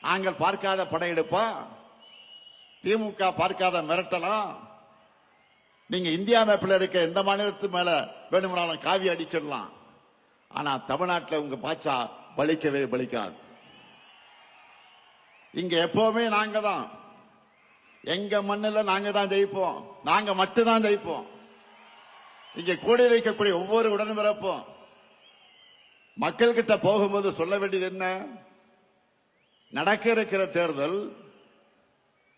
நாங்கள் பார்க்காத படையெடுப்பா? திமுக பார்க்காத மிரட்டலாம்? நீங்க இந்தியா மேப்பில் இருக்க எந்த மாநிலத்து மேல வேணும்னாலும் காவி அடிச்சிடலாம். ஆனா தமிழ்நாட்டில் உங்க பாச்சா பலிக்கவே பலிக்காது. இங்க எப்பவுமே நாங்க தான், எங்க மண்ணில் நாங்க தான் ஜெயிப்போம், நாங்க மட்டும்தான் ஜெயிப்போம். இங்க கூடி வைக்கக்கூடிய ஒவ்வொரு உடன்பிறப்பும் மக்கள் கிட்ட போகும்போது சொல்ல வேண்டியது என்ன? நடக்க இருக்கிற தேர்தல்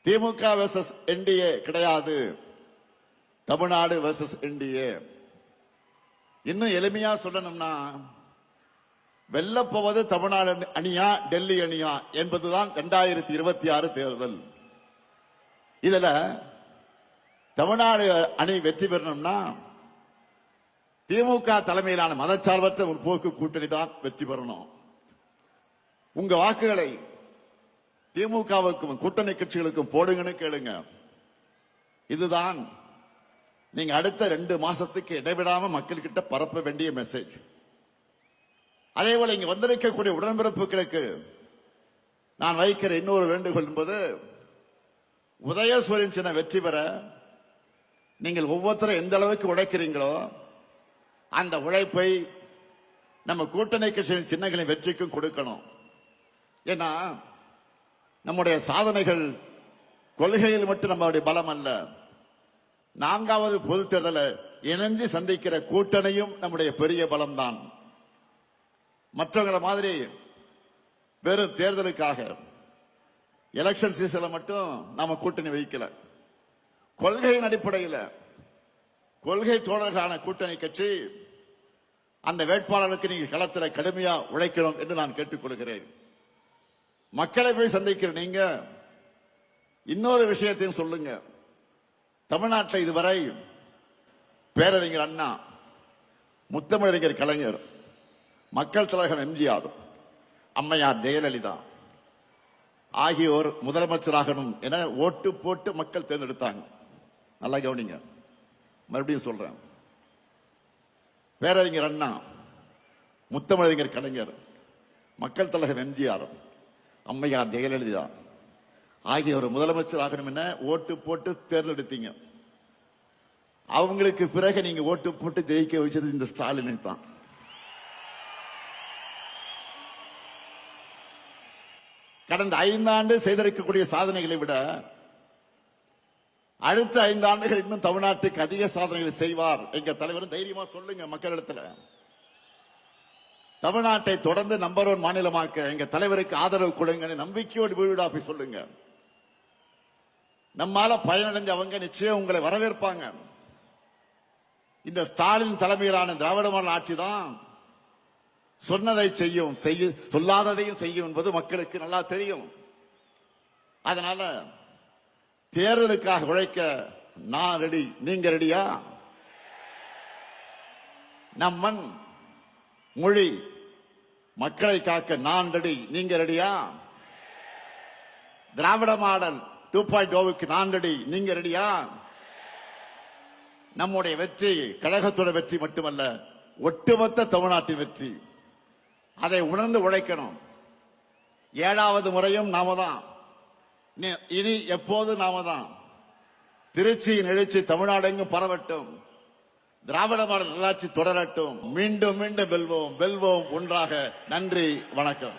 திமுக வெர்சஸ் என்டிஏ கிடையாது, தமிழ்நாடு வெர்சஸ் என்டிஏ. இன்னும் எளிமையா சொல்லணும்னா, வெல்லப்போவது தமிழ்நாடு அணியா டெல்லி அணியா என்பதுதான் 2026 தேர்தல். இதுல தமிழ்நாடு அணி வெற்றி பெறணும்னா திமுக தலைமையிலான மதச்சார்பற்ற முற்போக்கு கூட்டணி தான் வெற்றி பெறணும். உங்க வாக்குகளை திமுகவுக்கும் கூட்டணி கட்சிகளுக்கும் போடுங்கன்னு கேளுங்க. இதுதான் நீங்க அடுத்த 2 மாசத்துக்கு இடைவிடாம மக்கள் கிட்ட பரப்ப வேண்டிய மெசேஜ். அதே போல இங்க வந்திருக்கக்கூடிய உடன்பிறப்புகளுக்கு நான் வைக்கிற இன்னொரு வேண்டுகோள் என்பது, உதயசூரியன் சின்ன வெற்றி பெற நீங்கள் ஒவ்வொருத்தரும் எந்த அளவுக்கு உழைக்கிறீங்களோ அந்த உழைப்பை நம்ம கூட்டணி கட்சியின் சின்னங்களின் வெற்றிக்கும் கொடுக்கணும். ஏன்னா நம்முடைய சாதனைகள் கொள்கையில் மட்டும் நம்மளுடைய பலம் அல்ல, 4வது பொது தேர்தலை இணைஞ்சு சந்திக்கிற கூட்டணியும் நம்முடைய பெரிய பலம் தான். மற்றவங்கள மாதிரி வெறும் தேர்தலுக்காக எலெக்ஷன் சீசன்ல மட்டும் நாம கூட்டணி வைக்கல. கொள்கையின் அடிப்படையில் கொள்கை தோழர்களான கூட்டணி கட்சி அந்த வேட்பாளருக்கு நீங்க களத்தில் கடுமையா உழைக்கணும் என்று நான் கேட்டுக்கொள்கிறேன். மக்களை போய் சந்திக்கிற நீங்க இன்னொரு விஷயத்தையும் சொல்லுங்க. தமிழ்நாட்டில் இதுவரை பேரறிஞர் அண்ணா, முத்தமிழறிஞர் கலைஞர், மக்கள் தலைவர் எம்ஜிஆர், அம்மையார் ஜெயலலிதா ஆகியோர் முதலமைச்சராகணும் என ஓட்டு போட்டு மக்கள் தேர்ந்தெடுத்தாங்க. நல்லா கவனிங்க, மறுபடியும் சொல்றேன். பேரறிஞர் அண்ணா, முத்தமிழறிஞர் கலைஞர், மக்கள் தலைவர் எம்ஜிஆர், அம்மையார் ஜெயலலிதா ஆகியோர் முதலமைச்சர் ஆகணும் என ஓட்டு போட்டு தேர்ந்தெடுத்தீங்க. அவங்களுக்கு பிறகு நீங்க ஓட்டு போட்டு ஜெயிக்க வச்சது இந்த ஸ்டாலினை தான். கடந்த 5 ஆண்டு செய்திருக்கக்கூடிய சாதனைகளை விட அடுத்த 5 ஆண்டுகள் இன்னும் தமிழ்நாட்டுக்கு அதிக சாதனைகளை செய்வார் எங்க தலைவர். தைரியமா சொல்லுங்க மக்களிடத்துல. தமிழ்நாட்டை தொடர்ந்து நம்பர் 1 மாநிலமாக்க எங்க தலைவருக்கு ஆதரவு கொடுங்க, நம்பிக்கையோடு வீடு போய் சொல்லுங்க. நம்மால பயனடைஞ்சவங்க நிச்சயம் உங்களை வரவேற்பாங்க. இந்த ஸ்டாலின் தலைமையிலான திராவிட மாடல் ஆட்சி தான் சொன்னதை செய்யும், சொல்லாததையும் செய்யும் என்பது மக்களுக்கு நல்லா தெரியும். அதனால தேர்தலுக்காக உழைக்க நான் ரெடி, நீங்க ரெடியா? நம் மண் மொழி மக்களை காக்க நான் ரெடி, நீங்க ரெடியா? திராவிட மாடல் 2.0க்கு நான் ரெடி, நீங்க ரெடியா? நம்முடைய வெற்றி கழகத்தோட வெற்றி மட்டுமல்ல, ஒட்டுமொத்த தமிழ்நாட்டின் வெற்றி. அதை உணர்ந்து உழைக்கணும். 7வது முறையும் நாம தான், இனி எப்போது நாம தான். திருச்சியின் எழுச்சி தமிழ்நாடு எங்கும் பரவட்டும், திராவிட மாடல் நல்லாட்சி தொடரட்டும். மீண்டும் மீண்டும் வெல்வோம், வெல்வோம் ஒன்றாக. நன்றி, வணக்கம்.